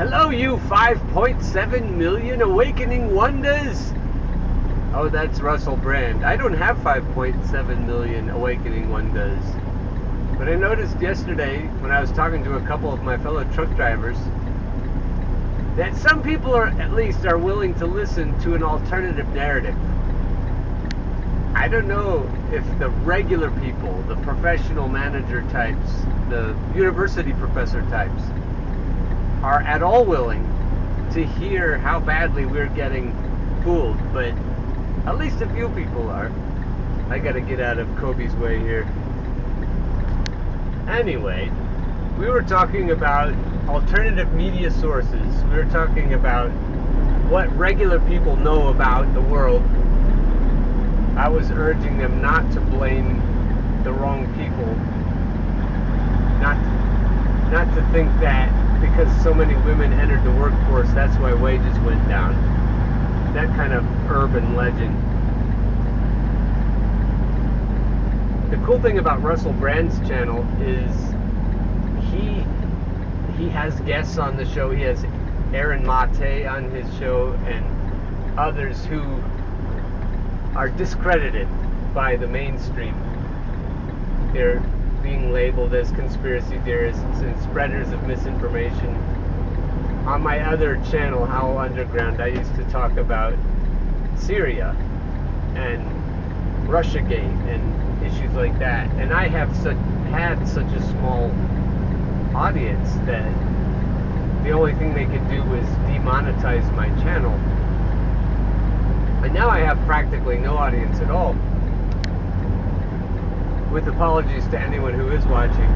Hello, you 5.7 million awakening wonders! Oh, that's Russell Brand. I don't have 5.7 million awakening wonders. But I noticed yesterday, when I was talking to a couple of my fellow truck drivers, that some people at least are willing to listen to an alternative narrative. I don't know if the regular people, the professional manager types, the university professor types, are at all willing to hear how badly we're getting fooled, but at least a few people are. I gotta get out of Kobe's way here. Anyway, we were talking about alternative media sources. We were talking about what regular people know about the world. I was urging them not to blame the wrong people, not to think that because so many women entered the workforce, that's why wages went down. That kind of urban legend. The cool thing about Russell Brand's channel is he has guests on the show. He has Aaron Mate on his show and others who are discredited by the mainstream. They're being labeled as conspiracy theorists and spreaders of misinformation. On my other channel, How Underground, I used to talk about Syria and Russiagate and issues like that. And I have had such a small audience that the only thing they could do was demonetize my channel. And now I have practically no audience at all. With apologies to anyone who is watching.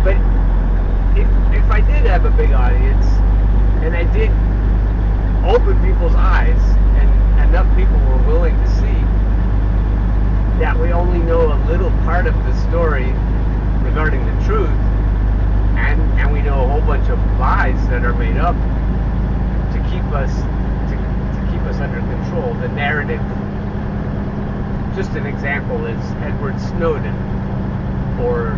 But if I did have a big audience, and I did open people's eyes, and enough people were willing to see that we only know a little part of the story regarding the truth, and we know a whole bunch of lies that are made up to keep us under control, the narrative. Just an example is Edward Snowden, or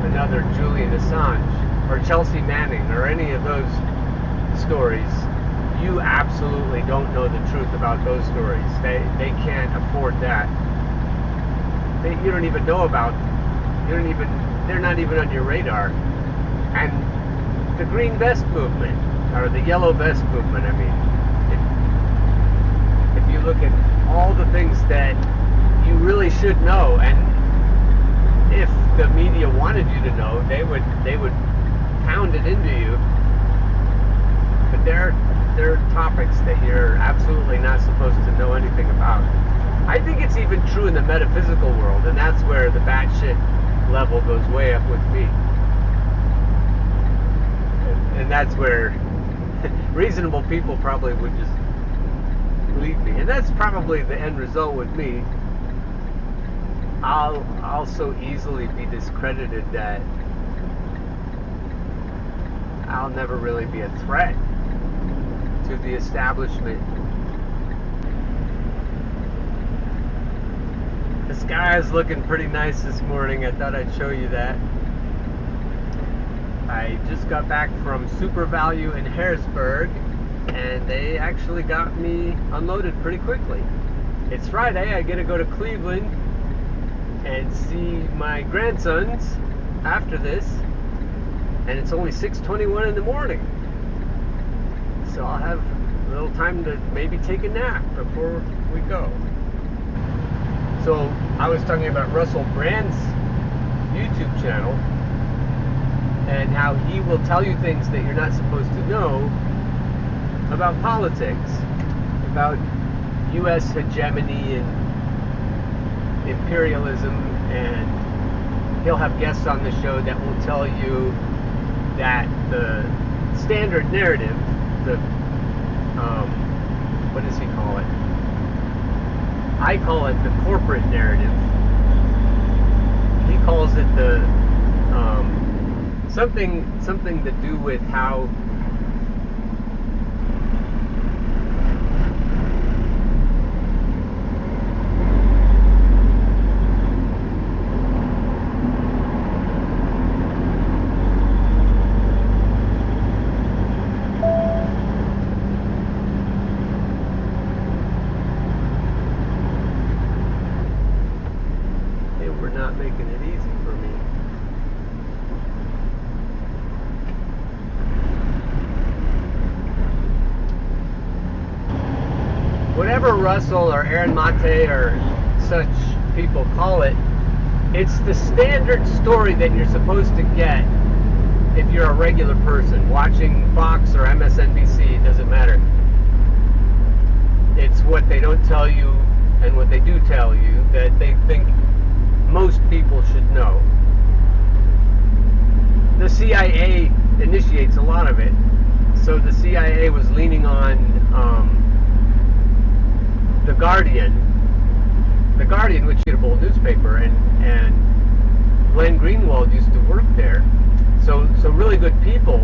another Julian Assange, or Chelsea Manning, or any of those stories. You absolutely don't know the truth about those stories. They can't afford that. You don't even know about. They're not even on your radar. And the green vest movement, or the yellow vest movement. I mean, if you look at all the things that you really should know, and if the media wanted you to know, they would pound it into you. But there are topics that you're absolutely not supposed to know anything about. I think it's even true in the metaphysical world, and that's where the batshit level goes way up with me. And that's where reasonable people probably would just leave me. And that's probably the end result with me. I'll so easily be discredited that I'll never really be a threat to the establishment. The sky is looking pretty nice this morning. I thought I'd show you that. I just got back from Super Value in Harrisburg, and they actually got me unloaded pretty quickly. It's Friday. I get to go to Cleveland and see my grandsons after this, and it's only 6:21 in the morning, so I'll have a little time to maybe take a nap before we go. So I was talking about Russell Brand's YouTube channel and how he will tell you things that you're not supposed to know about politics, about U.S. hegemony and imperialism, and he'll have guests on the show that will tell you that the standard narrative, the what does he call it? I call it the corporate narrative. He calls it the something to do with how whatever Russell or Aaron Mate or such people call it, it's the standard story that you're supposed to get if you're a regular person watching Fox or MSNBC. It doesn't matter. It's what they don't tell you and what they do tell you that they think most people should know. The CIA initiates a lot of it. So the CIA was leaning on The Guardian, which is a bold newspaper, and Glenn Greenwald used to work there. So really good people.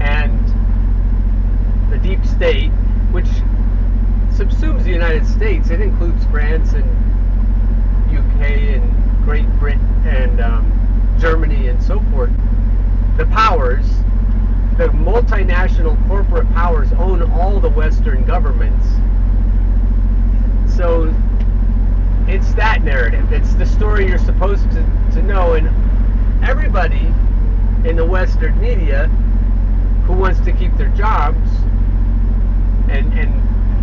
And the deep state, which subsumes the United States, it includes France and UK and Great Britain and Germany and so forth. The powers, the multinational corporate powers, own all the Western governments. So it's that narrative. It's the story you're supposed to know. And everybody in the Western media who wants to keep their jobs, and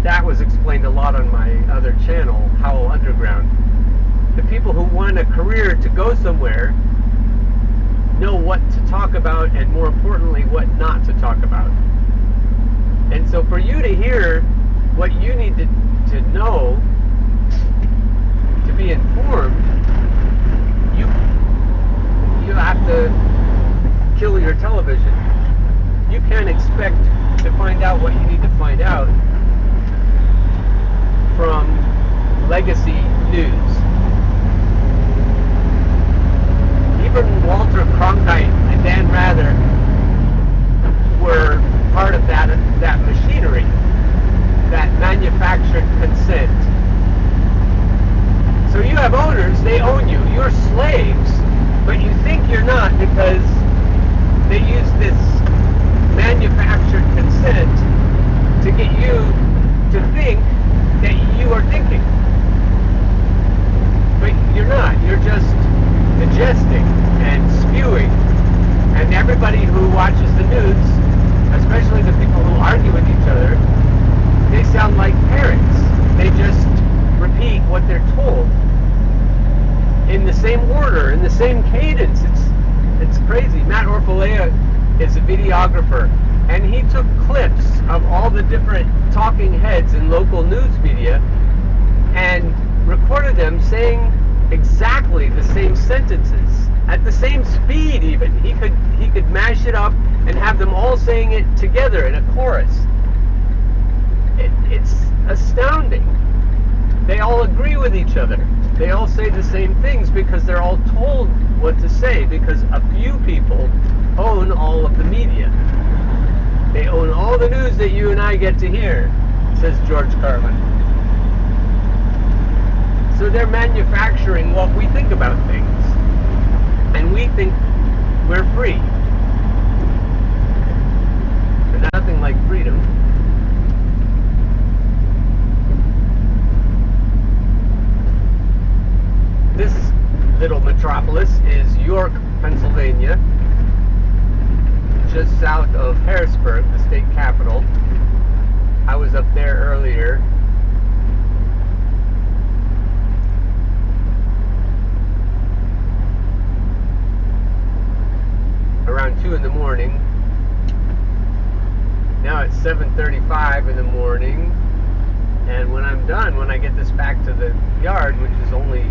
that was explained a lot on my other channel, Howl Underground. The people who want a career to go somewhere know what to talk about, and more importantly, what not to talk about. And so for you to hear what you need to know to be informed, you have to kill your television. You can't expect to find out what you need to find out from legacy news. Even Walter Cronkite and Dan Rather were part of that machinery, that manufactured consent. So you have owners, they own you. You're slaves, but you think you're not because they use this manufactured consent to get you to think that you are thinking. But you're not. You're just digesting and spewing. And everybody who watches the news, especially the people who argue with each other, they sound like parrots. They just repeat what they're told in the same order, in the same cadence. It's crazy. Matt Orfalea is a videographer, and he took clips of all the different talking heads in local news media and recorded them saying exactly the same sentences at the same speed. Even he could mash it up and have them all saying it together in a chorus. It's astounding. They all agree with each other. They all say the same things because they're all told what to say, because a few people own all of the media. They own all the news that you and I get to hear, says George Carlin. So they're manufacturing what we think about things, and we think we're free. There's nothing like freedom. This little metropolis is York, Pennsylvania, just south of Harrisburg, the state capital. I was up there earlier. Around 2 in the morning. Now it's 7:35 in the morning, and when I'm done, when I get this back to the yard, which is only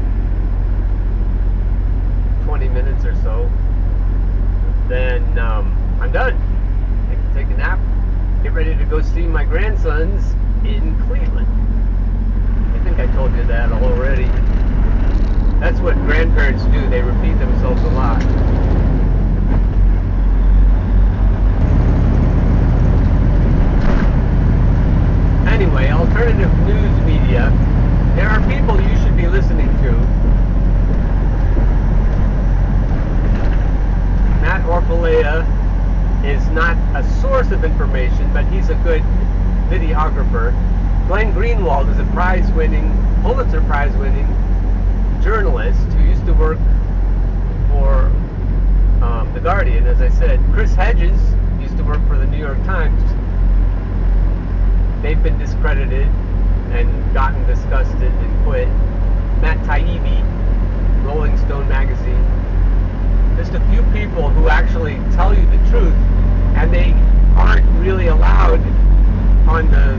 20 minutes or so, then I'm done. I can take a nap, get ready to go see my grandsons in Cleveland. I think I told you that already. That's what grandparents do. They repeat themselves a lot. Anyway, alternative news media. There are people you should be listening to. Matt Orfalea is not a source of information, but he's a good videographer. Glenn Greenwald is a Pulitzer Prize-winning journalist who used to work for The Guardian, as I said. Chris Hedges used to work for the New York Times. they've been discredited and gotten disgusted and quit. Matt Taibbi, Rolling Stone magazine. Just a few people who actually tell you the truth, and they aren't really allowed on the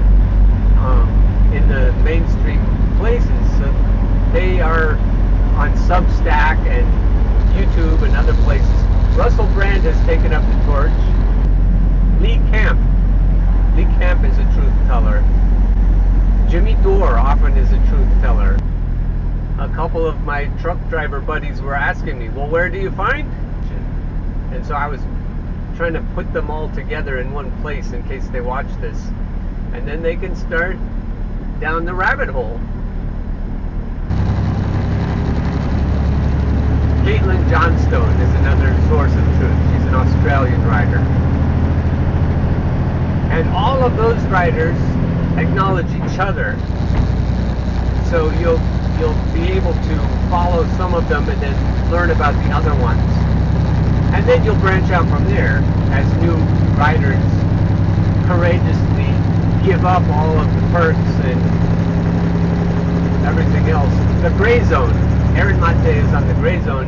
in the mainstream places. So they are on Substack and YouTube and other places. Russell Brand has taken up the torch. Lee Camp is a truth teller. Jimmy Dore often is a truth teller. A couple of my truck driver buddies were asking me, well, where do you find? And so I was trying to put them all together in one place in case they watch this. And then they can start down the rabbit hole. Caitlin Johnstone is another source of truth. She's an Australian writer. And all of those writers acknowledge each other. So you'll be able to follow some of them and then learn about the other ones. And then you'll branch out from there as new writers courageously give up all of the perks and everything else. The Gray Zone. Aaron Mate is on the Gray Zone,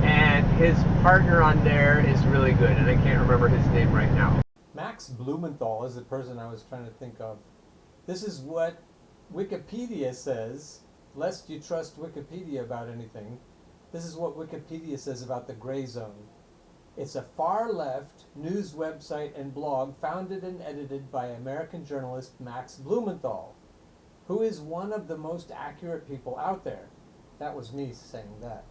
and his partner on there is really good, and I can't remember his name right now. Max Blumenthal is the person I was trying to think of. This is what Wikipedia says, lest you trust Wikipedia about anything. This is what Wikipedia says about the Gray Zone. It's a far-left news website and blog founded and edited by American journalist Max Blumenthal, who is one of the most accurate people out there. That was me saying that.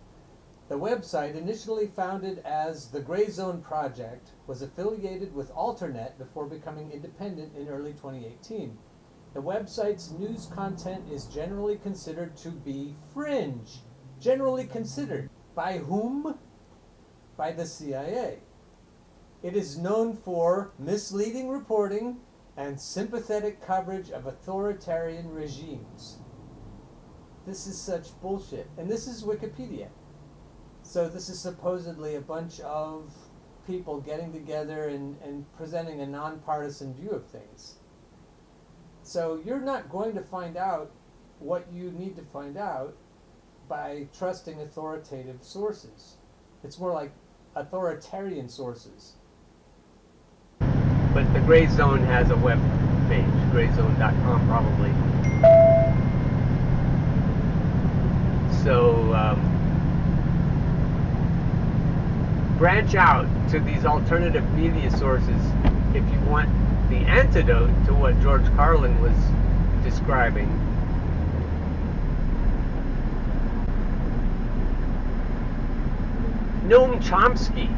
The website, initially founded as the Gray Zone Project, was affiliated with Alternet before becoming independent in early 2018. The website's news content is generally considered to be fringe. Generally considered. By whom? By the CIA. It is known for misleading reporting and sympathetic coverage of authoritarian regimes. This is such bullshit. And this is Wikipedia. So this is supposedly a bunch of people getting together and presenting a nonpartisan view of things. So you're not going to find out what you need to find out by trusting authoritative sources. It's more like authoritarian sources. But the Gray Zone has a web page, grayzone.com probably. So branch out to these alternative media sources if you want the antidote to what George Carlin was describing. Noam Chomsky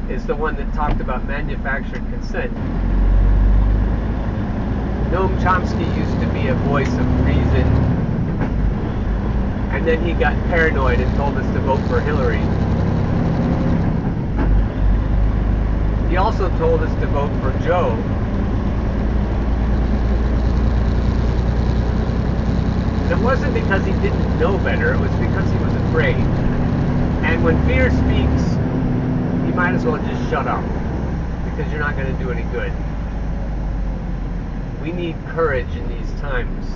is the one that talked about manufactured consent. Noam Chomsky used to be a voice of reason, and then he got paranoid and told us to vote for Hillary. He also told us to vote for Joe. And it wasn't because he didn't know better, it was because he was afraid. And when fear speaks, you might as well just shut up, because you're not going to do any good. We need courage in these times,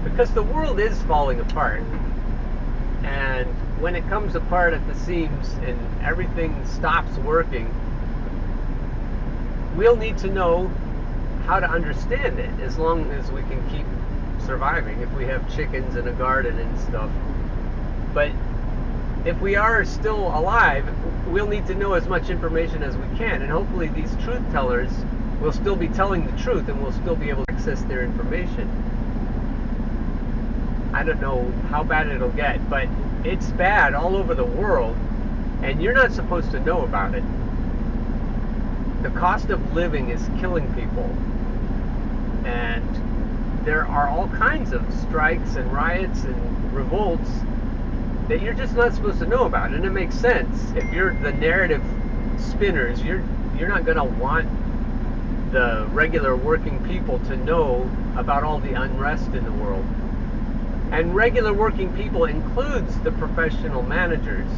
because the world is falling apart. And when it comes apart at the seams and everything stops working, we'll need to know how to understand it, as long as we can keep surviving, if we have chickens and a garden and stuff. But if we are still alive, we'll need to know as much information as we can, and hopefully these truth tellers will still be telling the truth and we'll still be able to access their information. I don't know how bad it'll get, but it's bad all over the world, and you're not supposed to know about it. The cost of living is killing people, and there are all kinds of strikes and riots and revolts that you're just not supposed to know about. And it makes sense. If you're the narrative spinners, you're not going to want the regular working people to know about all the unrest in the world. And regular working people includes the professional managers.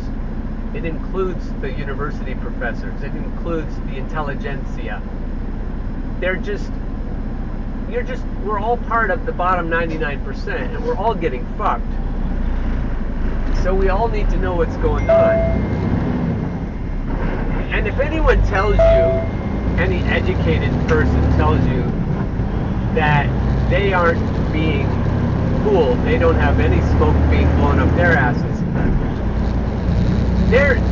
It includes the university professors. It includes the intelligentsia. They're just we're all part of the bottom 99%, and we're all getting fucked. So we all need to know what's going on. And if anyone tells you, any educated person tells you that they aren't being fooled, they don't have any smoke being blown up their asses,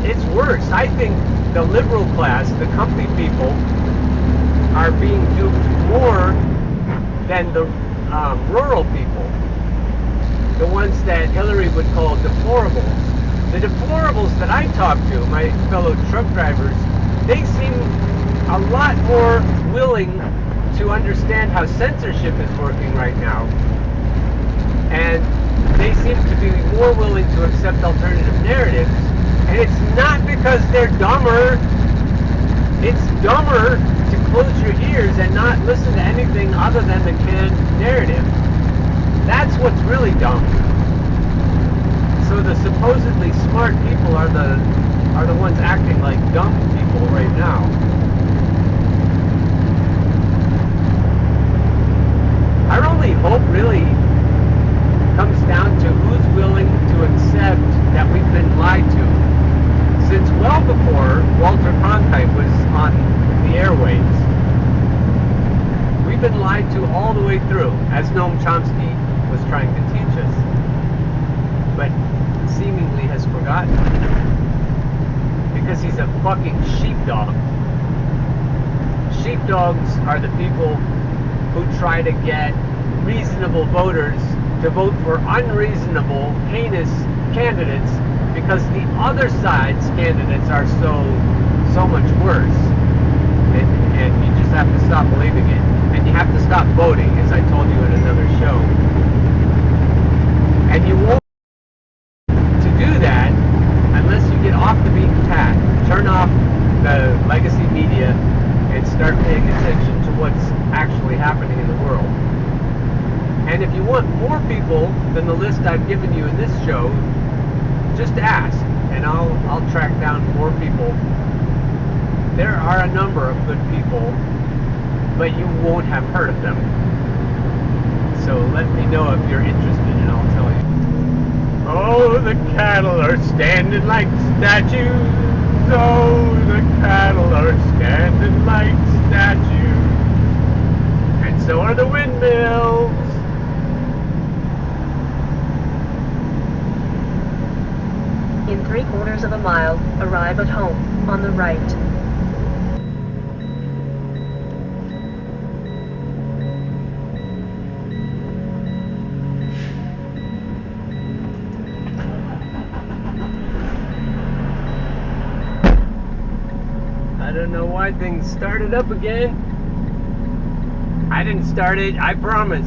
it's worse. I think the liberal class, the comfy people, are being duped more than the rural people, the ones that Hillary would call deplorables. The deplorables that I talk to, my fellow truck drivers, they seem a lot more willing to understand how censorship is working right now, and they seem to be more willing to accept alternative narratives. And it's not because they're dumber. It's dumber to close your ears and not listen to anything other than the canned narrative. That's what's really dumb. So the supposedly smart people are the ones acting like dumb people right now. Our only hope really comes down to who's willing to accept that we've been lied to since well before Walter Cronkite was on the airwaves. We've been lied to all the way through, as Noam Chomsky was trying to teach us, but seemingly has forgotten, because he's a fucking sheepdog. Sheepdogs are the people who try to get reasonable voters to vote for unreasonable, heinous candidates, because the other side's candidates are so much worse. And you just have to stop believing it. And you have to stop voting, as I told you in another show. And you won't to do that unless you get off the beaten path, turn off the legacy media, and start paying attention to what's actually happening in the world. And if you want more people than the list I've given you in this show, just ask, and I'll track down more people. There are a number of good people, but you won't have heard of them. So let me know if you're interested, and I'll tell you. Oh, the cattle are standing like statues. Oh, the cattle are standing like statues. And so are the windmills. In 3/4 of a mile, arrive at home, on the right. I don't know why things started up again. I didn't start it, I promise.